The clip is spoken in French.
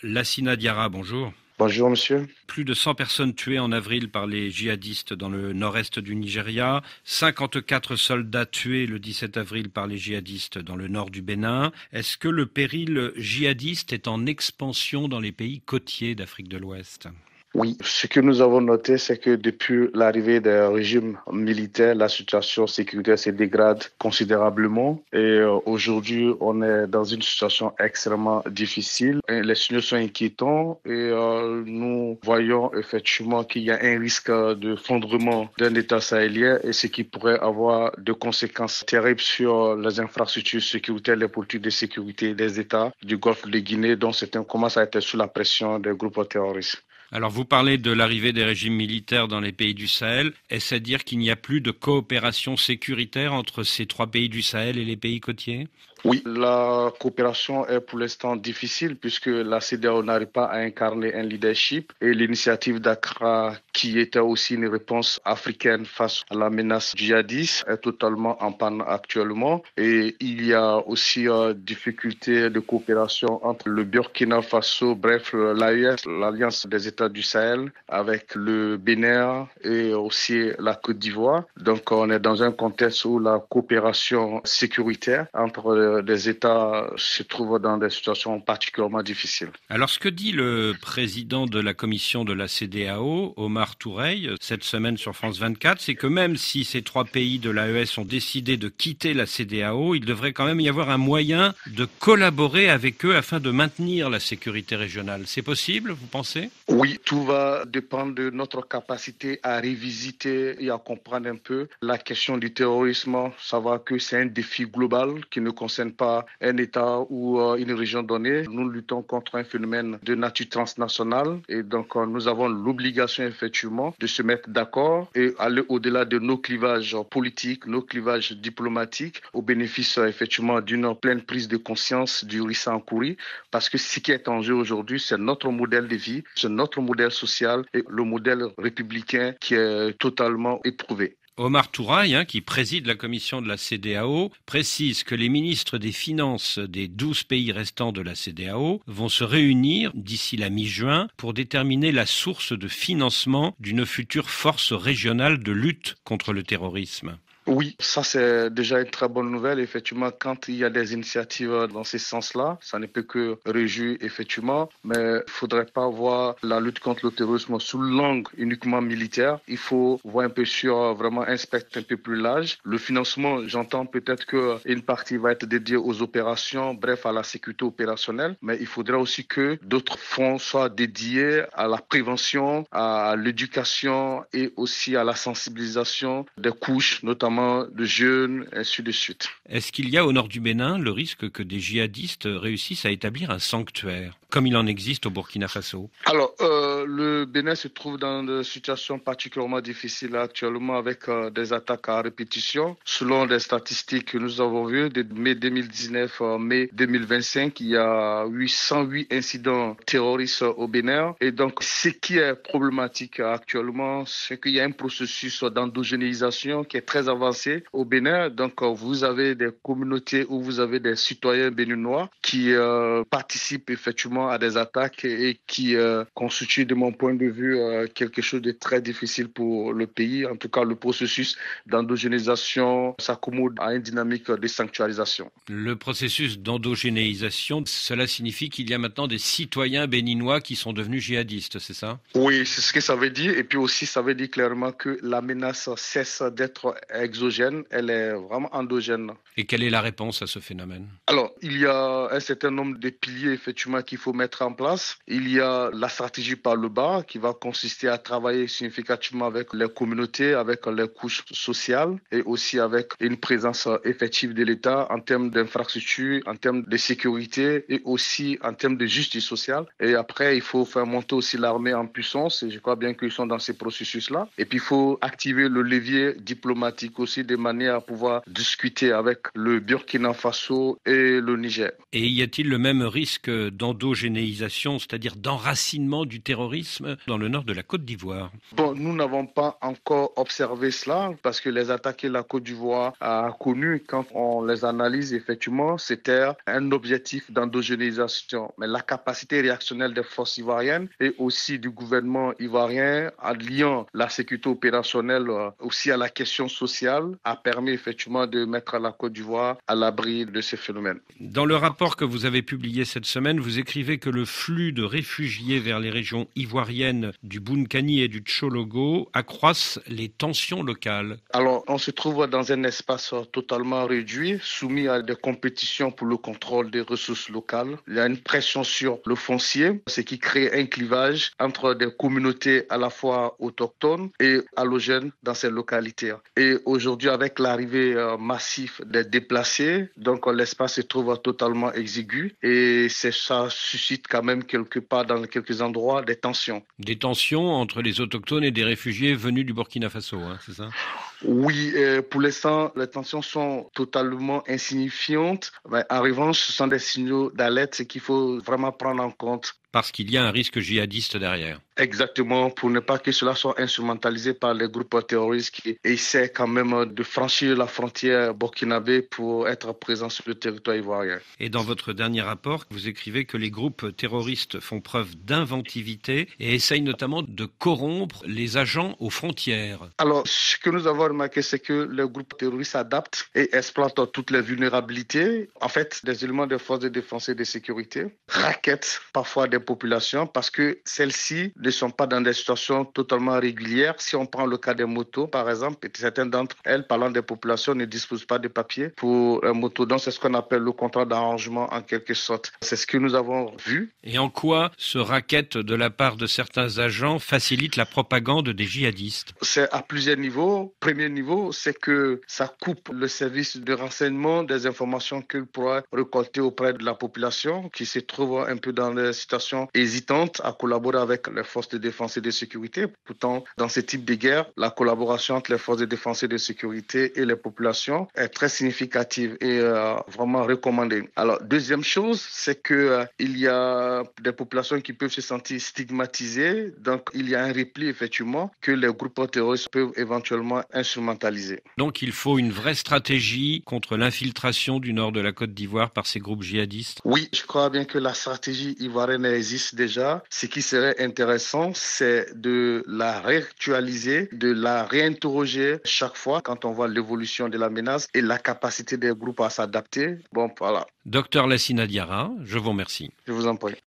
Lassina Diarra, bonjour. Bonjour monsieur. Plus de 100 personnes tuées en avril par les djihadistes dans le nord-est du Nigeria, 54 soldats tués le 17 avril par les djihadistes dans le nord du Bénin. Est-ce que le péril djihadiste est en expansion dans les pays côtiers d'Afrique de l'Ouest ? Oui, ce que nous avons noté, c'est que depuis l'arrivée des régimes militaires, la situation sécuritaire se dégrade considérablement et aujourd'hui, on est dans une situation extrêmement difficile. Et les signaux sont inquiétants et nous voyons effectivement qu'il y a un risque de fondement d'un État sahélien et ce qui pourrait avoir de conséquences terribles sur les infrastructures sécuritaires, les politiques de sécurité des États du Golfe de Guinée, dont certains commencent à être sous la pression des groupes terroristes. Alors vous parlez de l'arrivée des régimes militaires dans les pays du Sahel. Est-ce à dire qu'il n'y a plus de coopération sécuritaire entre ces trois pays du Sahel et les pays côtiers ? Oui, la coopération est pour l'instant difficile puisque la CEDEAO n'arrive pas à incarner un leadership et l'initiative d'Accra, qui était aussi une réponse africaine face à la menace djihadiste, est totalement en panne actuellement. Et il y a aussi difficulté de coopération entre le Burkina Faso, bref, l'AES, l'Alliance des États du Sahel, avec le Bénin et aussi la Côte d'Ivoire. Donc on est dans un contexte où la coopération sécuritaire entre des États se trouvent dans des situations particulièrement difficiles. Alors ce que dit le président de la commission de la CEDEAO, Omar Toureille, cette semaine sur France 24, c'est que même si ces trois pays de l'AES ont décidé de quitter la CEDEAO, il devrait quand même y avoir un moyen de collaborer avec eux afin de maintenir la sécurité régionale. C'est possible, vous pensez ? Oui, tout va dépendre de notre capacité à revisiter et à comprendre un peu la question du terrorisme, savoir que c'est un défi global qui ne concerne pas un État ou une région donnée. Nous luttons contre un phénomène de nature transnationale et donc nous avons l'obligation effectivement de se mettre d'accord et aller au-delà de nos clivages politiques, nos clivages diplomatiques au bénéfice effectivement d'une pleine prise de conscience du risque encouru parce que ce qui est en jeu aujourd'hui, c'est notre modèle de vie, c'est notre modèle social et le modèle républicain qui est totalement éprouvé. Omar Toureille, qui préside la commission de la CEDEAO, précise que les ministres des Finances des 12 pays restants de la CEDEAO vont se réunir d'ici la mi-juin pour déterminer la source de financement d'une future force régionale de lutte contre le terrorisme. Oui, ça c'est déjà une très bonne nouvelle. Effectivement, quand il y a des initiatives dans ce sens-là, ça ne peut que réjouir effectivement. Mais il ne faudrait pas voir la lutte contre le terrorisme sous l'angle uniquement militaire. Il faut voir un peu sur vraiment un spectre un peu plus large. Le financement, j'entends peut-être qu'une partie va être dédiée aux opérations, bref, à la sécurité opérationnelle. Mais il faudra aussi que d'autres fonds soient dédiés à la prévention, à l'éducation et aussi à la sensibilisation des couches, notamment de jeunes, ainsi de suite. Est-ce qu'il y a au nord du Bénin le risque que des djihadistes réussissent à établir un sanctuaire, comme il en existe au Burkina Faso ? Alors, le Bénin se trouve dans des situations particulièrement difficiles actuellement avec des attaques à répétition. Selon les statistiques que nous avons vues, de mai 2019 à mai 2025, il y a 108 incidents terroristes au Bénin. Et donc, ce qui est problématique actuellement, c'est qu'il y a un processus d'endogénéisation qui est très avancé au Bénin. Donc, vous avez des communautés où vous avez des citoyens béninois qui participent effectivement à des attaques et qui constituent, de mon point de vue, quelque chose de très difficile pour le pays. En tout cas, le processus d'endogénéisation s'accommode à une dynamique de sanctuarisation. Le processus d'endogénéisation, cela signifie qu'il y a maintenant des citoyens béninois qui sont devenus djihadistes, c'est ça ? Oui, c'est ce que ça veut dire. Et puis aussi, ça veut dire clairement que la menace cesse d'être exogène, elle est vraiment endogène. Et quelle est la réponse à ce phénomène ? Alors, il y a un certain nombre de piliers effectivement qu'il faut mettre en place. Il y a la stratégie par le bas qui va consister à travailler significativement avec les communautés, avec les couches sociales et aussi avec une présence effective de l'État en termes d'infrastructure, en termes de sécurité et aussi en termes de justice sociale. Et après, il faut faire monter aussi l'armée en puissance et je crois bien qu'ils sont dans ces processus-là. Et puis, il faut activer le levier diplomatique aussi de manière à pouvoir discuter avec le Burkina Faso et le Niger. Et y a-t-il le même risque d'endogénéisation, c'est-à-dire d'enracinement du terrorisme terrorisme dans le nord de la Côte d'Ivoire. Bon, nous n'avons pas encore observé cela parce que les attaques que la Côte d'Ivoire a connues, quand on les analyse, effectivement, c'était un objectif d'endogénisation. Mais la capacité réactionnelle des forces ivoiriennes et aussi du gouvernement ivoirien, en liant la sécurité opérationnelle aussi à la question sociale, a permis effectivement de mettre la Côte d'Ivoire à l'abri de ces phénomènes. Dans le rapport que vous avez publié cette semaine, vous écrivez que le flux de réfugiés vers les régions ivoiriennes du Bounкani et du Tchologo accroissent les tensions locales. Alors, on se trouve dans un espace totalement réduit, soumis à des compétitions pour le contrôle des ressources locales. Il y a une pression sur le foncier, ce qui crée un clivage entre des communautés à la fois autochtones et allogènes dans ces localités. Et aujourd'hui, avec l'arrivée massive des déplacés, donc l'espace se trouve totalement exigu et ça suscite quand même quelque part dans quelques endroits des tensions. Des tensions entre les autochtones et des réfugiés venus du Burkina Faso, c'est ça ? Oui, pour l'instant, les tensions sont totalement insignifiantes. Mais en revanche, ce sont des signaux d'alerte, ce qu'il faut vraiment prendre en compte. Parce qu'il y a un risque djihadiste derrière. Exactement, pour ne pas que cela soit instrumentalisé par les groupes terroristes qui essaient quand même de franchir la frontière burkinabé pour être présents sur le territoire ivoirien. Et dans votre dernier rapport, vous écrivez que les groupes terroristes font preuve d'inventivité et essayent notamment de corrompre les agents aux frontières. Alors, ce que nous avons remarqué, c'est que les groupes terroristes s'adaptent et exploitent toutes les vulnérabilités. En fait, des éléments des forces de défense et de sécurité rackettent parfois des populations parce que celles-ci ne sont pas dans des situations totalement régulières. Si on prend le cas des motos, par exemple, certaines d'entre elles, parlant des populations, ne disposent pas de papier pour un moto. Donc, c'est ce qu'on appelle le contrat d'arrangement en quelque sorte. C'est ce que nous avons vu. Et en quoi ce racket de la part de certains agents facilite la propagande des djihadistes ? C'est à plusieurs niveaux. Premier niveau, c'est que ça coupe le service de renseignement des informations qu'il pourra récolter auprès de la population qui se trouve un peu dans des situations hésitantes à collaborer avec les forces de défense et de sécurité. Pourtant, dans ce type de guerre, la collaboration entre les forces de défense et de sécurité et les populations est très significative et vraiment recommandée. Alors, deuxième chose, c'est que il y a des populations qui peuvent se sentir stigmatisées. Donc, il y a un repli, effectivement, que les groupes terroristes peuvent éventuellement instrumentaliser. Donc, il faut une vraie stratégie contre l'infiltration du nord de la Côte d'Ivoire par ces groupes djihadistes ? Oui, je crois bien que la stratégie ivoirienne existe déjà. Ce qui serait intéressant, c'est de la réactualiser, de la réinterroger chaque fois quand on voit l'évolution de la menace et la capacité des groupes à s'adapter. Bon, voilà. Docteur Lassina Diarra, je vous remercie. Je vous en prie.